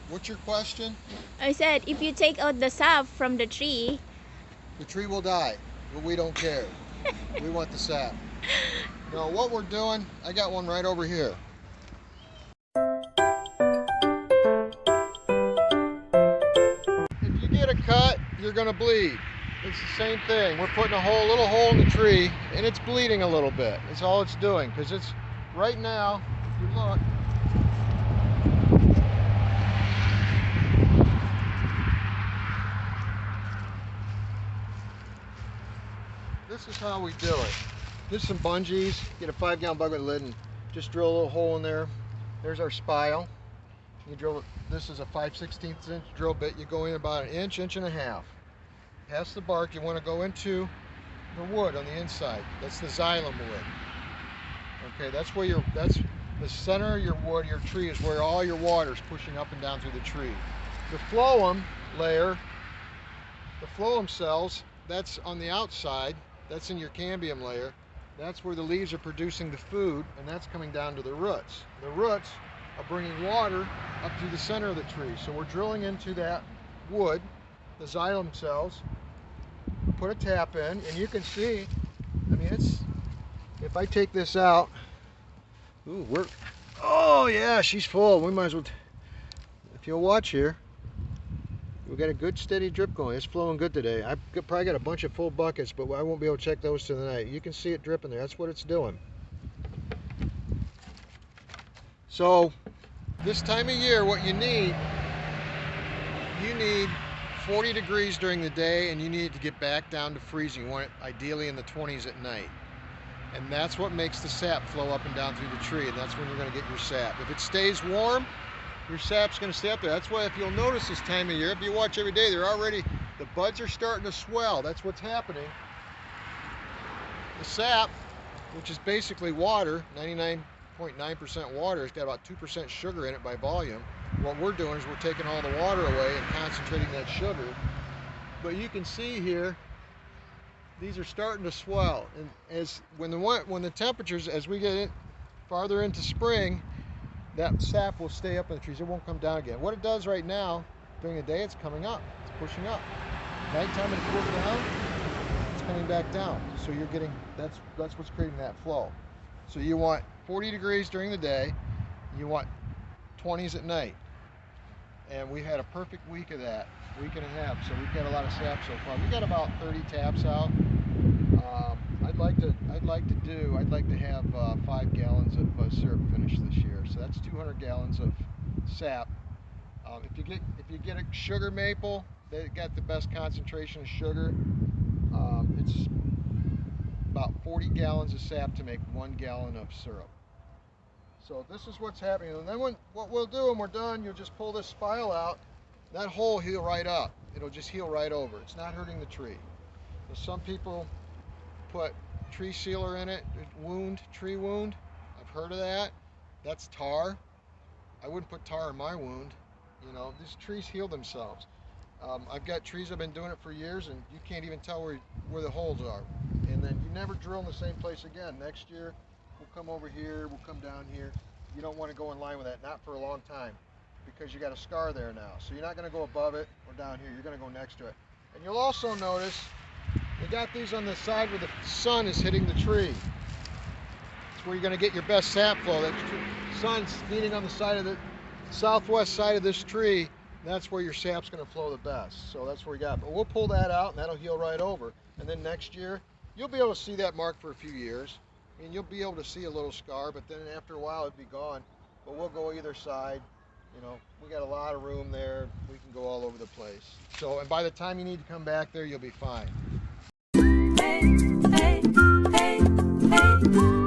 What's your question? I said, if you take out the sap from the tree will die, but we don't care. We want the sap. No, what we're doing, I got one right over here. If you get a cut, you're gonna bleed. It's the same thing. We're putting a little hole in the tree, and it's bleeding a little bit. That's all it's doing, because it's right now, if you look, this is how we do it. Just some bungees, get a 5-gallon bucket lid and just drill a little hole in there. There's our spile. You drill, this is a 5/16 inch drill bit. You go in about an inch, inch and a half. Past the bark, you want to go into the wood on the inside. That's the xylem wood. Okay, that's the center of your wood, your tree is where all your water is pushing up and down through the tree. The phloem layer, the phloem cells, that's on the outside. That's in your cambium layer. That's where the leaves are producing the food, and that's coming down to the roots. The roots are bringing water up through the center of the tree. So we're drilling into that wood, the xylem cells, put a tap in, and you can see, I mean, if I take this out, oh yeah, she's full. We might as well, if you'll watch here, we've got a good steady drip going. It's flowing good today. I've probably got a bunch of full buckets, but I won't be able to check those tonight. You can see it dripping there. That's what it's doing. So this time of year, what you need 40 degrees during the day, and you need it to get back down to freezing. You want it ideally in the 20s at night. And that's what makes the sap flow up and down through the tree, and that's when you're going to get your sap. If it stays warm, your sap's going to stay up there. That's why if you'll notice this time of year, if you watch every day, the buds are starting to swell. That's what's happening. The sap, which is basically water, 99.9% water, it's got about 2% sugar in it by volume. What we're doing is we're taking all the water away and concentrating that sugar. But you can see here, these are starting to swell. And when the temperatures, as we get farther into spring, that sap will stay up in the trees. It won't come down again. What it does right now, during the day, it's coming up. It's pushing up. Nighttime, it cools down. It's coming back down. So you're getting, that's what's creating that flow. So you want 40 degrees during the day. You want 20s at night. And we had a perfect week of that, week and a half. So we've got a lot of sap so far. We got about 30 taps out. I'd like to have 5 gallons of syrup finished this year. So that's 200 gallons of sap. If you get a sugar maple, they got the best concentration of sugar. It's about 40 gallons of sap to make 1 gallon of syrup. So this is what's happening. And then what we'll do when we're done, you'll just pull this spile out. That hole will heal right up. It'll just heal right over. It's not hurting the tree. So some people put tree sealer in it, tree wound. I've heard of that. That's tar. I wouldn't put tar in my wound. You know, these trees heal themselves. I've got trees I've been doing it for years, and you can't even tell where the holes are. And then you never drill in the same place again. Next year, we'll come over here, we'll come down here. You don't want to go in line with that, not for a long time, because you got a scar there now. So you're not going to go above it or down here. You're going to go next to it. And you'll also notice we got these on the side where the sun is hitting the tree. It's where you're going to get your best sap flow. That sun's hitting on the side of the southwest side of this tree. That's where your sap's going to flow the best. So that's where we got. But we'll pull that out, and that'll heal right over. And then next year, you'll be able to see that mark for a few years. I mean, you'll be able to see a little scar, but then after a while, it'll be gone. But we'll go either side. You know, we got a lot of room there. We can go all over the place. So, and by the time you need to come back there, you'll be fine. Hey, hey, hey, hey.